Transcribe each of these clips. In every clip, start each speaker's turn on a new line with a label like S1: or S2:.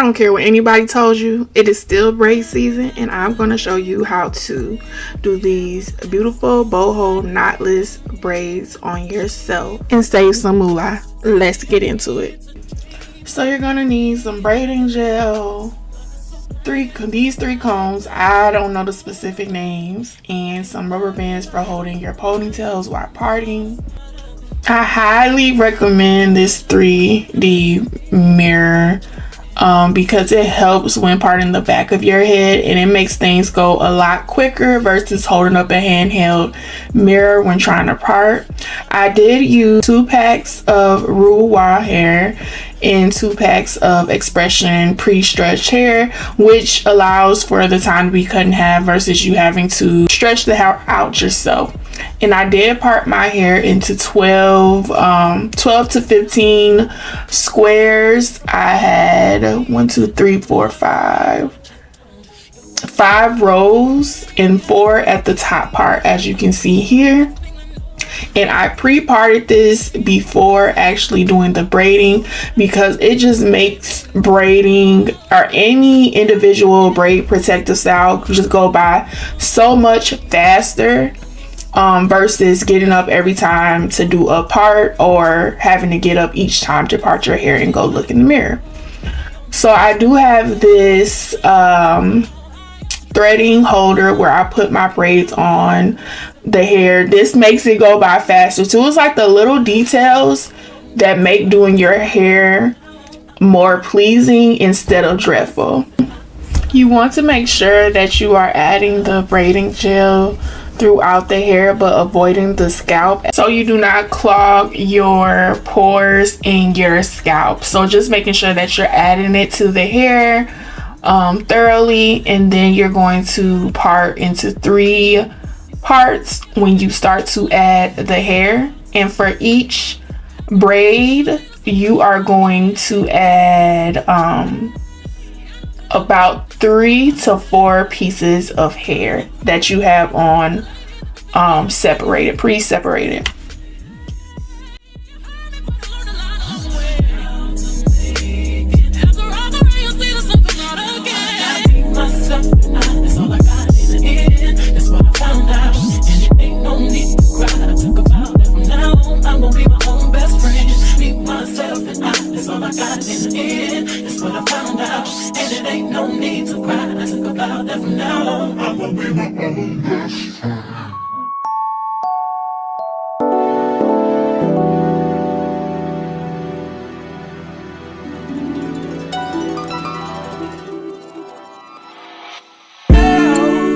S1: don't care what anybody told you, it is still braid season, and I'm going to show you how to do these beautiful boho knotless braids on yourself and save some moolah. Let's get into it. So you're going to need some braiding gel, these three combs, I don't know the specific names, and some rubber bands for holding your ponytails while parting. I highly recommend this 3D mirror because it helps when parting the back of your head, and it makes things go a lot quicker versus holding up a handheld mirror when trying to part. I did use 2 packs of Rule Wild hair and 2 packs of Expression pre-stretched hair, which allows for the time to be cut in half versus you having to stretch the hair out yourself. And I did part my hair into 12 to 15 squares. I had 5 rows and 4 at the top part, as you can see here. And I pre-parted this before actually doing the braiding because it just makes braiding or any individual braid protective style just go by so much faster versus getting up every time to do a part or having to get up each time to part your hair and go look in the mirror. So I do have this threading holder where I put my braids on the hair. This makes it go by faster too. It's like the little details that make doing your hair more pleasing instead of dreadful. You want to make sure that you are adding the braiding gel throughout the hair but avoiding the scalp so you do not clog your pores in your scalp. So just making sure that you're adding it to the hair thoroughly, and then you're going to part into 3 parts when you start to add the hair. And for each braid you are going to add about 3 to 4 pieces of hair that you have on pre-separated.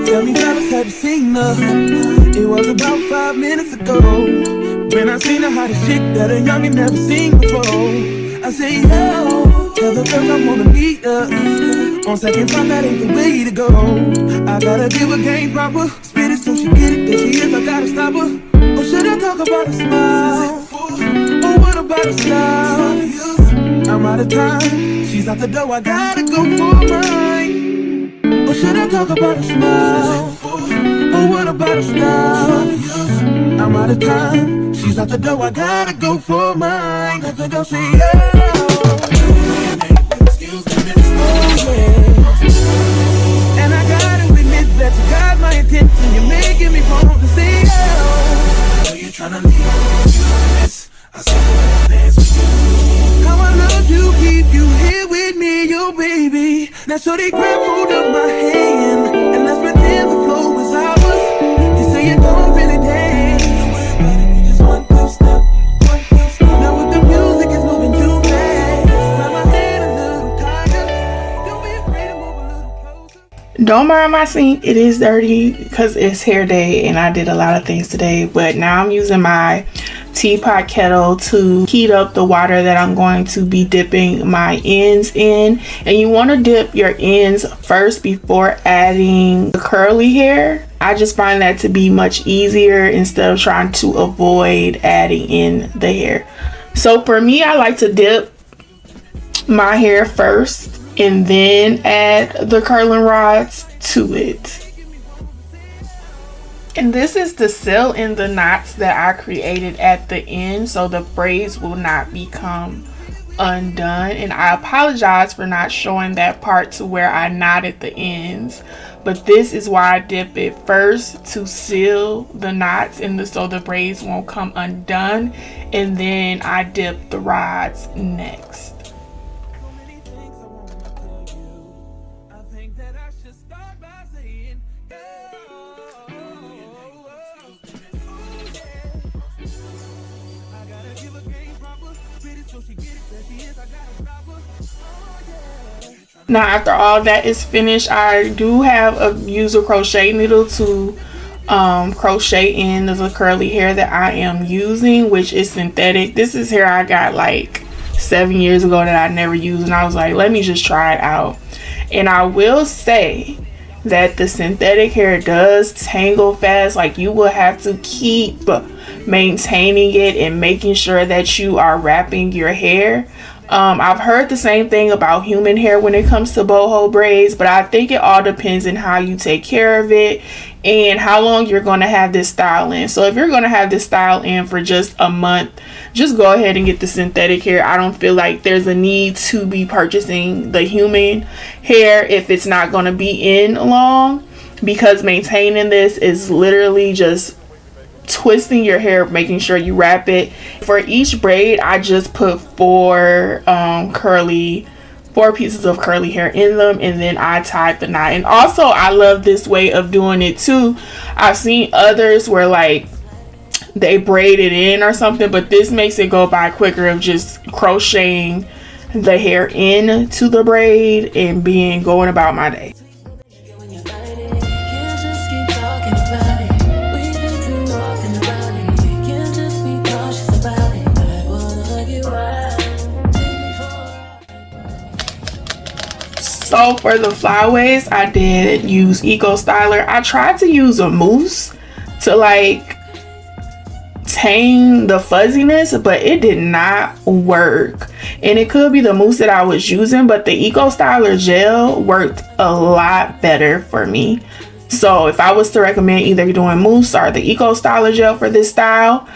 S2: Tell me, fellas, have you seen her? It was about 5 minutes ago when I seen her hottest chick that a youngin' never seen before. I say, yo, tell the girls I wanna meet her. On second thought, that ain't the way to go. I gotta give her game proper, spit it so she get it. There she is, I gotta stop her. Or should I talk about a smile? Or what about a style? I'm out of time, she's out the door, I gotta go for mine. Or should I talk about a smile? Or what about a style? I'm out of time, she's out the door, I gotta go for mine. Let the girl say, yeah. Excuse me, miss. Oh, yeah. And I gotta admit that you got my attention. You're making me want to say, yeah. I know you're trying to leave this. I saw the dance with you. How I love to keep you here with me, yo baby. Now so they grab hold of my hand and let's pretend the flow is ours. You say you don't really dance. We just 1, 2 step, 1, 2 step. Now with the music is moving too fast. Grab my hand a little tighter. Don't be afraid to move a little closer.
S1: Don't mind my sink, it is dirty because it's hair day and I did a lot of things today, but now I'm using my teapot kettle to heat up the water that I'm going to be dipping my ends in. And you want to dip your ends first before adding the curly hair. I just find that to be much easier instead of trying to avoid adding in the hair. So for me, I like to dip my hair first and then add the curling rods to it. And this is to seal in the knots that I created at the end so the braids will not become undone, and I apologize for not showing that part to where I knotted the ends, but this is why I dip it first to seal the knots so the braids won't come undone, and then I dip the rods next. Now after all that is finished, I do use a crochet needle to crochet in the curly hair that I am using, which is synthetic. This is hair I got like 7 years ago that I never used, and I was like, let me just try it out. And I will say that the synthetic hair does tangle fast. Like, you will have to keep maintaining it and making sure that you are wrapping your hair. I've heard the same thing about human hair when it comes to boho braids, but I think it all depends on how you take care of it and how long you're going to have this style in. So if you're going to have this style in for just a month, just go ahead and get the synthetic hair. I don't feel like there's a need to be purchasing the human hair if it's not going to be in long, because maintaining this is literally just twisting your hair, making sure you wrap it. For each braid, I just put four pieces of curly hair in them, and then I tied the knot. And also, I love this way of doing it too. I've seen others where like they braid it in or something, but this makes it go by quicker of just crocheting the hair into the braid and going about my day. So for the flyaways, I did use Eco Styler. I tried to use a mousse to like tame the fuzziness, but it did not work. And it could be the mousse that I was using, but the Eco Styler gel worked a lot better for me. So if I was to recommend either doing mousse or the Eco Styler gel for this style,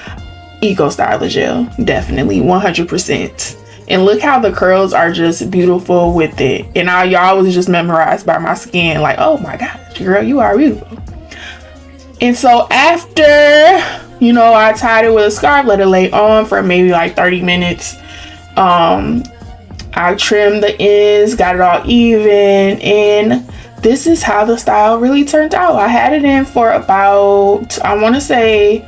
S1: Eco Styler gel, definitely 100%. And look how the curls are just beautiful with it. And y'all was just memorized by my skin. Like, oh my gosh, girl, you are beautiful. And so after, I tied it with a scarf, let it lay on for maybe like 30 minutes. I trimmed the ends, got it all even. And this is how the style really turned out. I had it in for about, I want to say,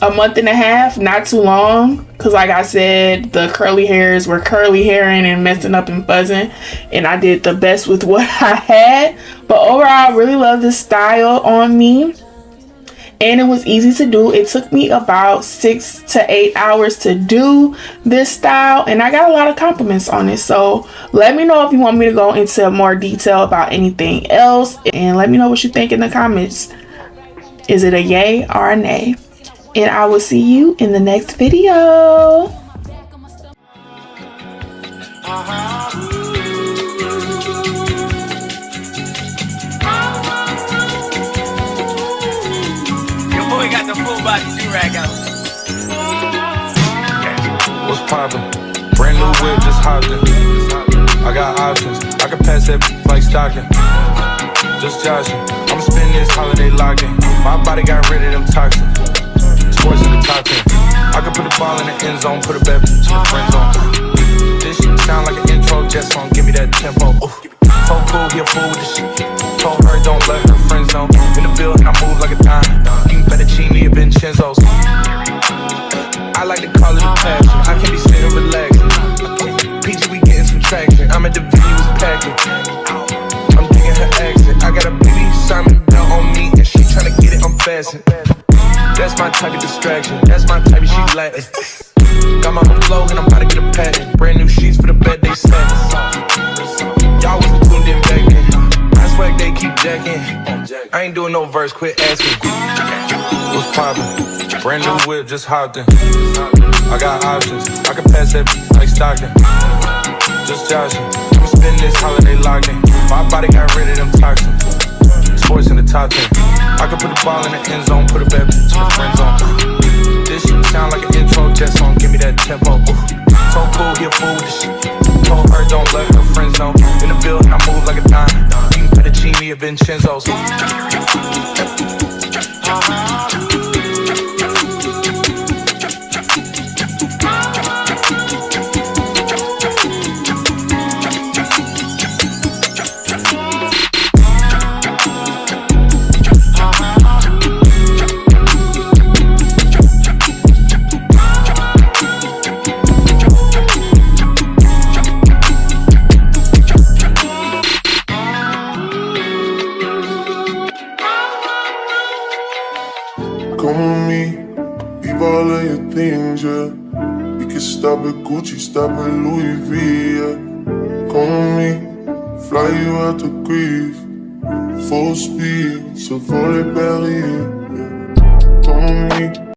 S1: a month and a half, not too long, because like I said, the curly hairs were curly hairing and messing up and fuzzing, and I did the best with what I had. But overall, I really love this style on me, and it was easy to do. It took me about 6 to 8 hours to do this style, and I got a lot of compliments on it. So let me know if you want me to go into more detail about anything else, and let me know what you think in the comments. Is it a yay or a nay? And I will see you in the next video.
S2: Your boy got the full body do-rag out.
S3: What's poppin'? Brand new whip, just hopped in. I got options, I can pass that like stocking. Just joshing, I'ma spend this holiday locking. My body got rid of them toxins. Sports in the top 10. I can put the ball in the end zone, put a bad bitch in the friend zone. This shit sound like an intro jet song, give me that tempo. Told cool, he a fool with the shit. Told her don't let her friends know. In the building, I move like a dime. Eating fettuccine or Vincenzo's. I like to call it a passion. I can be sitting relaxing. PG, we getting some traction. I'm at the videos packing. I'm digging her accent. I got a baby Simon belt on me, and she tryna get it unfastened. That's my type of distraction. That's my type of she Latin. Got my own flow and I'm about to get a patent. Brand new sheets for the bed they set. Y'all wasn't tuned in back then. I swag they keep jacking. I ain't doing no verse, quit asking. What's poppin'? Brand new whip, just hopped in. I got options, I can pass that like stocking. Just joshing, I'ma spend this holiday locked in. My body got rid of them toxins. Sports in the top 10. I can put the ball in the end zone, put a bad bitch in the friend zone. This shit sound like an intro jet song, give me that tempo. so cool, he a fool with this shit. Told her don't let her friends know. In the building, I move like a dime. Eating fettuccine at Vincenzo's.
S4: Come with me, leave all of your things, yeah. We can stop at Gucci, stop at Louis V, yeah. Come with me, fly you out to Greece, full speed, so for the Paris, yeah. Come with me.